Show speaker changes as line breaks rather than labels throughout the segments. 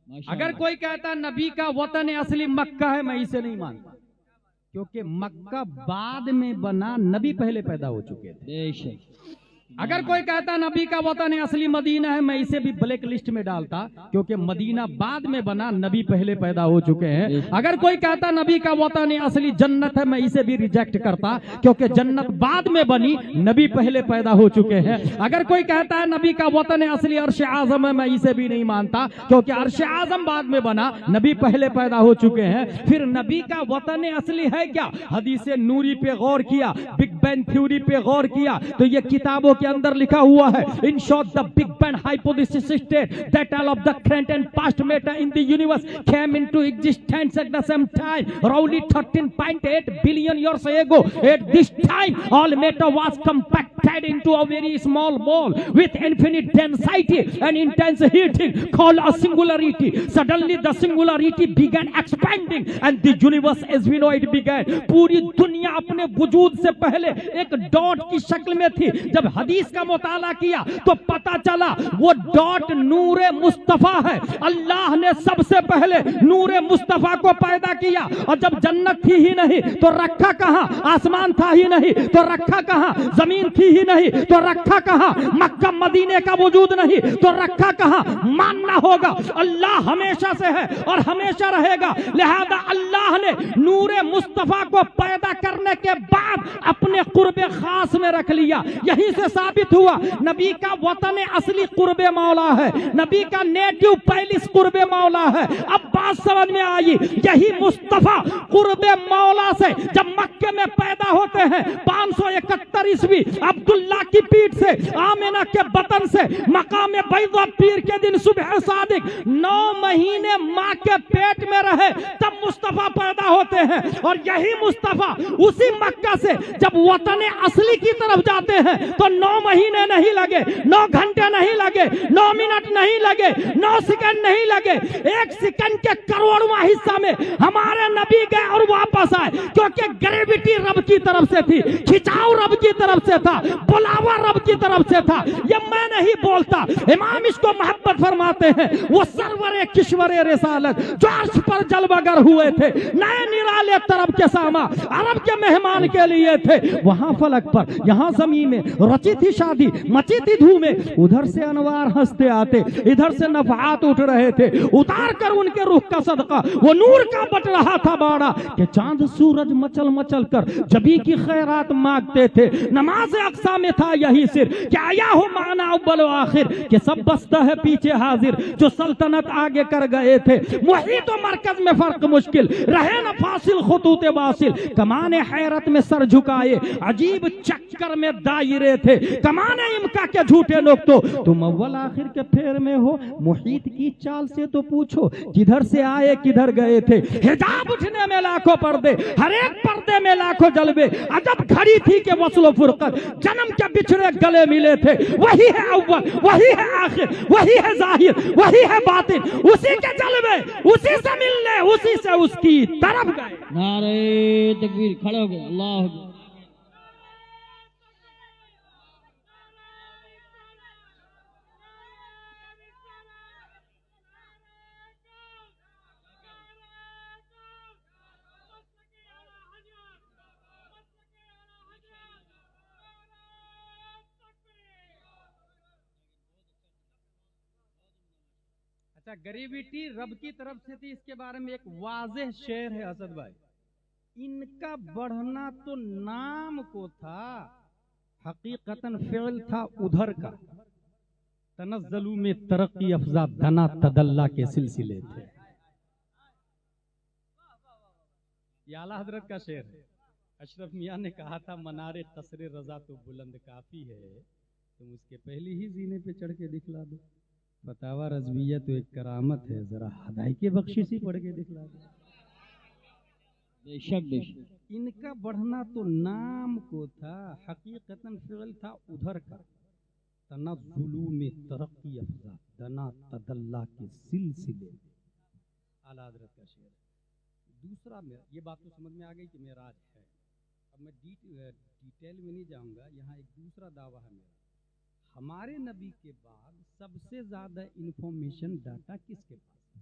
اگر کوئی کہتا نبی کا وطن اصلی مکہ ہے، میں اسے نہیں مانتا، کیونکہ مکہ بعد میں بنا، نبی پہلے پیدا ہو چکے تھے۔
بے شک۔
اگر کوئی کہتا نبی کا وطن اصلی مدینہ ہے، میں اسے بھی بلیک لسٹ میں ڈالتا، کیونکہ مدینہ بعد میں بنا، نبی پہلے پیدا ہو چکے ہیں۔ اگر کوئی کہتا نبی کا وطن اصلی جنت ہے، میں اسے بھی ریجیکٹ کرتا، کیونکہ جنت بعد میں بنی، نبی پہلے پیدا ہو چکے ہیں۔ اگر کوئی کہتا ہے نبی کا وطن اصلی عرش اعظم ہے، میں اسے بھی نہیں مانتا، کیونکہ عرش اعظم بعد میں بنا، نبی پہلے پیدا ہو چکے ہیں۔ پھر نبی کا وطن اصلی ہے کیا؟ حدیث نوری پہ غور کیا، بگ بینگ تھیوری پہ غور کیا تو یہ کتابوں کے اندر لکھا ہوا ہے، in short the big bang hypothesis states that all of the current and past matter in the universe came into existence at the same time roughly 13.8 billion years ago. At this time all matter was compacted into a very small ball with infinite density and intense heating called a singularity. Suddenly the singularity began expanding and the universe as we know it began. پوری دنیا اپنے وجود سے پہلے ایک dot کی شکل میں تھی۔ جب حدیث کا مطالعہ کیا تو پتا چلا وہ ڈاٹ نور مصطفیٰ ہے۔ اللہ نے سب سے پہلے نور مصطفیٰ کو پیدا کیا، اور جب جنت تھی ہی نہیں تو رکھا کہاں؟ آسمان تھا ہی نہیں تو رکھا کہاں؟ زمین تھی ہی نہیں تو رکھا کہاں؟ مکہ مدینے کا وجود نہیں تو رکھا کہاں؟ ماننا ہوگا اللہ ہمیشہ سے ہے اور ہمیشہ رہے گا، لہذا اللہ نے نور مصطفیٰ کو پیدا کرنے کے بعد اپنے قرب خاص میں رکھ لیا۔ یہیں سے ثابت ہوا نبی کا وطن اصلی قرب مولا ہے، نبی کا نیٹو پیلس قرب مولا ہے۔ اب بات سمجھ میں آئی، یہی مصطفیٰ قرب مولا سے جب مکے میں پیدا ہوتے ہیں 571 عیسوی عبداللہ کی پیٹھ سے، آمنہ کے بطن سے، مقام بیضا پیر کے دن صبح صادق 9 مہینے ماں کے پیٹ میں رہے، تب مصطفیٰ پیدا ہوتے ہیں۔ اور یہی مصطفیٰ اسی مکہ سے جب وطن اصلی کی طرف جاتے ہیں تو 9 مہینے نہیں لگے، 9 گھنٹے نہیں لگے، 9 منٹ نہیں لگے، 9 سیکنڈ نہیں لگے، 1 سیکنڈ کے کروڑواں حصہ میں ہمارے نبی گئے اور واپس آئے، کیونکہ گریویٹی رب کی طرف سے تھی، کھچاؤ رب کی طرف سے تھا، بلاوا رب کی طرف سے تھا۔ یہ میں نہیں بولتا، امام اس کو محبت فرماتے ہیں، وہ سرور کشور رسالت جو عرش پر جلوہ گر ہوئے تھے، نئے نرالے طرب کے ساما عرب کے مہمان کے لیے تھے، وہاں فلک پر، یہاں زمین میں رچی تھی شادی، مچی تھی دھومیں، ادھر سے انوار ہنستے آتے، ادھر سے نفحات اٹھ رہے تھے، اتار کر ان کے روح کا صدقہ وہ نور کا بٹ رہا تھا باڑا کہ چاند سورج مچل مچل کر جبی کی خیرات مانگتے تھے۔ نماز اقصا میں تھا یہی سر کہ آیا ہو معنی اول و آخر کہ سب بستہ ہے پیچھے حاضر، جو سلطنت آگے کر گئے تھے، محیط و مرکز میں فرق مشکل رہے نہ فاصل خطوط واصل، کمان حیرت میں سر جھکائے عجیب چکر میں دائرے تھے، کمان امکا کے جھوٹے نقطوں، تم اول آخر کے پھیر میں ہو، محیط کی چال سے تو پوچھو کدھر سے آئے کدھر گئے تھے۔ حجاب اٹھنے میں لاکھوں پردے، ہر ایک پردے میں لاکھوں جلوے، عجب گھڑی تھی کہ وصل و فرقت جنم کے بچھڑے گلے ملے تھے۔ وہی ہے اول، وہی ہے آخر، وہی ہے ظاہر، وہی ہے باطن، اسی کے جلوے اسی سے ملنے، اسی سے اس کی طرف گئے۔
نعرہ تکبیر، کھڑے ہو گئے، اللہ اکبر۔
اچھا، گریویٹی رب کی طرف سے تھی، اس کے بارے میں ایک واضح شعر ہے اسد بھائی، ان کا بڑھنا تو نام کو تھا، حقیقتاً فعل تھا ادھر کا، تنزلو میں ترقی افزا دنا تدلہ کے سلسلے تھے۔ یہ اعلیٰ حضرت کا شعر ہے۔ اشرف میاں نے کہا تھا منار قصر رضا تو بلند کافی ہے، تم اس کے پہلی ہی زینے پہ چڑھ کے دکھلا دو۔ فتاوی رضویہ تو ایک کرامت ہے، ذرا ہدایت بخششی پڑھ کے دکھلا دو۔
بے شک بے شک۔
ان کا بڑھنا تو نام کو تھا، حقیقتاً فعل تھا ادھر کا، تنزلو میں ترقی افزا دنا تدلہ کے سلسلے۔ اعلیٰ حضرت کا شعر۔ دوسرا یہ بات تو سمجھ میں آ گئی کہ معراج ہے، اب میں ڈیٹیل میں نہیں جاؤں گا۔ یہاں ایک دوسرا دعویٰ ہے میرا، ہمارے نبی کے بعد سب سے زیادہ انفارمیشن ڈاٹا کس کے پاس ہے؟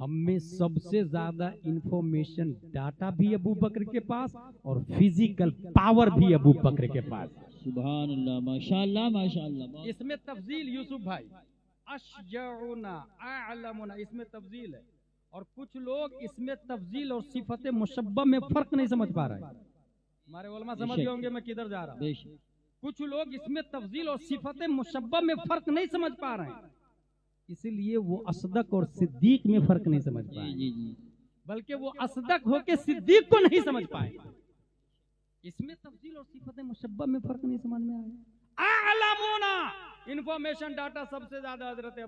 ہم میں سب سے زیادہ انفارمیشن ڈاٹا بھی ابو بکر کے پاس اور فزیکل پاور بھی ابو بکر کے پاس.
سبحان اللہ ماشاءاللہ ماشاءاللہ.
اس میں تفضیل یوسف بھائی اشجعنا اعلمنا اس میں تفضیل ہے، اور کچھ لوگ اس میں تفضیل اور صفت مشبہ میں فرق نہیں سمجھ پا رہے ہیں. ہمارے علماء سمجھ گئے ہوں گے میں کدھر جا رہا ہوں.
بے شک.
کچھ لوگ اس میں تفضیل اور صفت مشبہ میں فرق نہیں سمجھ پا رہے ہیں، اسی لیے وہ اصدق اور صدیق میں فرق نہیں سمجھ پائے،
جی جی.
بلکہ وہ اصدق ہو کے صدیق کو نہیں سمجھ پائے. اس میں تفضیل اور صفت مشبہ میں فرق نہیں سمجھ میں آیا. اعلمونا انفارمیشن ڈاٹا سب سے زیادہ حضرت